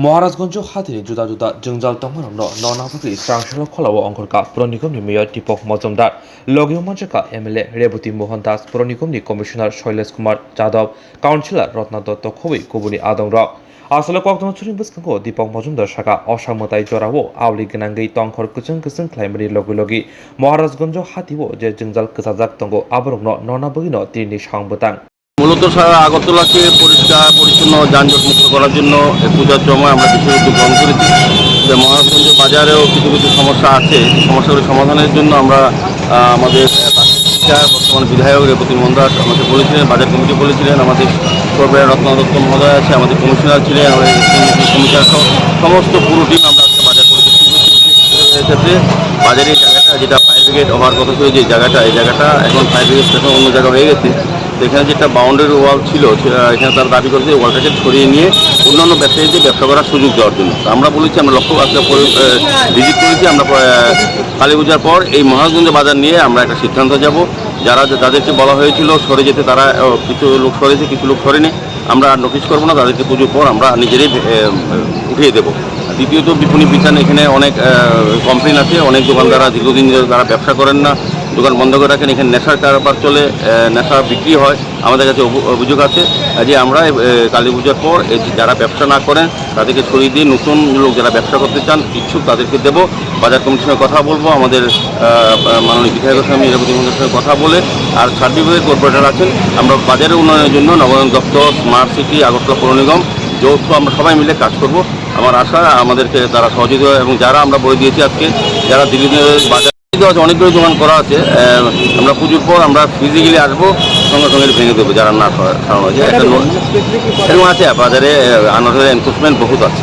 महाराजगंज हाथिनि जुदा जुदा जोंजाल तंगमनो ननाबुगि स्रांशल खलाव अंकरका पुरनिगमनि मेयर दीपक मजुमदार लगियो मंचका MLA Revati Mohan Das पुरनिगमनि commissioner Shailesh Kumar Yadav counsellor Ratna Dutt खुबई गुबुनि आदंराव आसले कक्तन छुरिं बसखंखौ दीपक मजुमदार साका असामताय जरावो आवलि गोनांगै तंखर गोजों खालामनायनि लगे लगे महाराजगंज हाथिवो जे जोंजाल गोसाजाक तंगो आबरंनो ननाबुगिनो तिनि सांबतां মূলত সারা আগরতলাকে পরিষ্কার পরিচ্ছন্ন যানজট মুক্ত করার জন্য পূজার সময় আমরা বিশেষ উদ্যোগ গ্রহণ করেছি। মহারাজগঞ্জ বাজারেও কিছু কিছু সমস্যা আছে, সমস্যাগুলি সমাধানের জন্য আমরা আমাদের বর্তমান বিধায়ক রেবতী মোহন দাস আমাকে বলেছিলেন, বাজার কমিটি বলেছিলেন, আমাদের সরবরাহ রত্না দত্ত মহোদয় আছে, আমাদের কমিশনার ছিলেন, আমাদের কমিশনার সহ সমস্ত পুরো টিম আমরা আজকে বাজার পরিদর্শন করেছি। ক্ষেত্রে বাজারের জায়গাটা যেটা ফায়ার ব্রিগেড হওয়ার কথা ছিল, যে জায়গাটা এই জায়গাটা এখন ফায়ার ব্রিগেড স্টেশন অন্য জায়গা হয়ে গেছে। এখানে যেটা বাউন্ডারি ওয়াল ছিল, এখানে তারা দাবি করেছে ওয়ালটাকে ছড়িয়ে নিয়ে অন্যান্য ব্যবসায়ীদের ব্যবসা করার সুযোগ দেওয়ার জন্য। আমরা বলেছি, আমরা লক্ষ্য ভিজিট করেছি, আমরা কালী পূজার পর এই মহারাজগঞ্জ বাজার নিয়ে আমরা একটা সিদ্ধান্ত যাব। যাদেরকে বলা হয়েছিল সরে যেতে, তারা কিছু লোক সরেছে, কিছু লোক সরেনি। আমরা নোটিশ করবো না, তাদেরকে পুজোর পর আমরা নিজেরাই উঠিয়ে দেবো। দ্বিতীয়ত বিপণী বিতান এখানে অনেক কমপ্লেন আছে, অনেক দোকানদাররা দীর্ঘদিন তারা ব্যবসা করেন না, দোকান বন্ধ করে রাখেন, এখানে নেশার কারবার চলে, নেশা বিক্রি হয়। আমাদের কাছে অভিযোগ আছে যে আমরা কালী পূজার পর যারা ব্যবসা না করেন তাদেরকে সরিয়ে দিয়ে নতুন লোক যারা ব্যবসা করতে চান ইচ্ছুক তাদেরকে দেব। বাজার কমিটির সঙ্গে কথা বলবো, আমাদের মাননীয় বিধায়কের সঙ্গে রেবতী মোহনের সঙ্গে কথা বলে, আর সার্টিফিকেট কর্পোরেটর আছেন, আমরা বাজারের উন্নয়নের জন্য নবায়ন দপ্তর, স্মার্ট সিটি, আগরতলা পৌর নিগম যৌথ আমরা সবাই মিলে কাজ করব। আমার আশা আমাদেরকে তারা সহযোগিতা, এবং যারা আমরা বলে দিয়েছি আজকে যারা দিল্লিতে বাজার আছে, অনেকগুলো দোকান করা আছে, আমরা পুজোর পর আমরা ফিজিক্যালি আসবো, সঙ্গে সঙ্গে ভেঙে দেবো যারা না সরানো হয়েছে। এরকম আছে বাজারে আনঅথরাইজড এনফোর্সমেন্ট বহুত আছে,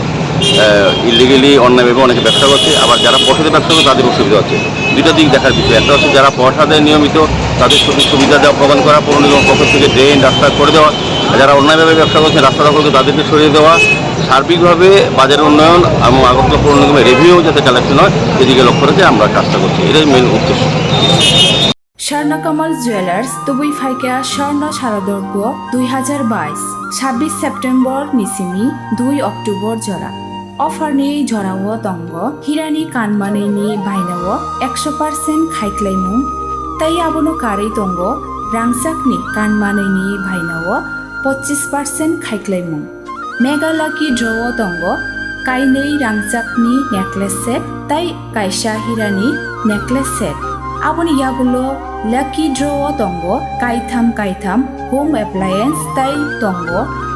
ইলিগেলি অন্যায়ভাবে অনেকে ব্যবসা করছে, আবার যারা পয়সাতে ব্যবসা করে তাদের অসুবিধা হচ্ছে। দুটো দিক দেখার বিষয়, একটা হচ্ছে যারা পয়সা দেয় নিয়মিত তাদের সুবিধা দেওয়া প্রদান করা, পৌর নিগম পক্ষ থেকে ড্রেন রাস্তা করে দেওয়া, যারা অন্যায়ভাবে ব্যবসা করছে রাস্তা দখল করে তাদেরকে সরিয়ে দেওয়া, সার্বিকভাবে বাজারের উন্নয়ন এবং আগরতলা পৌর নিগমের রেভিনিউ যাতে কালেকশন হয় সেদিকে লক্ষ্য রেখে আমরা কাজটা করছি, এটাই মেন উদ্দেশ্য। স্বর্ণকমল জুয়েলার্স তুবুই ফাইকা স্বর্ণ শারদর্ঘ 2022 26 সেপ্টেম্বর নিসিমি 2 অক্টোবর জরা অফারनि জরাও দঙ্গ হিরানি কানমাनैनि बायनाव 100% खायख्लायमुं तै आबोनो कारै दंग रांसाकनि कानमानैनि बायनाव 25% खायख्लायमुं मेगा लाकी ड्रव दंग काइनै रांसाकनि नेकलेस सेट तै कायसा हिरानि नेकलेस सेट आबोनि यागुलो लाकी ड्रव दंग कायथाम होम एप्लायेंस तै दंग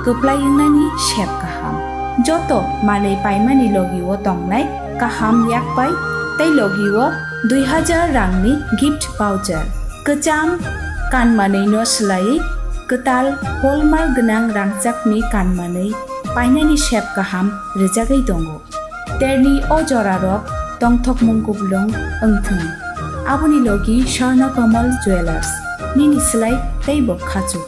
गोप्लायंनानि शेप गाहाम जतो मानै पाइमानि लगिओ तंगनाय गाहाम याकबाय तै लगिओ 2000 रांनि गिफ्ट भाउचार गोजाम कानमानैनो सोलायै गोताल हलमार्क गोनां रांसाकनि कानमानै पाइनानि शेप गाहाम रोजागै दङ तेरनि अजरारक तंथक मुंगुबलं ओंथों आबुनि लगी स्वर्णकमल जुवेलार्स निनि सोलाय तै बखाजु।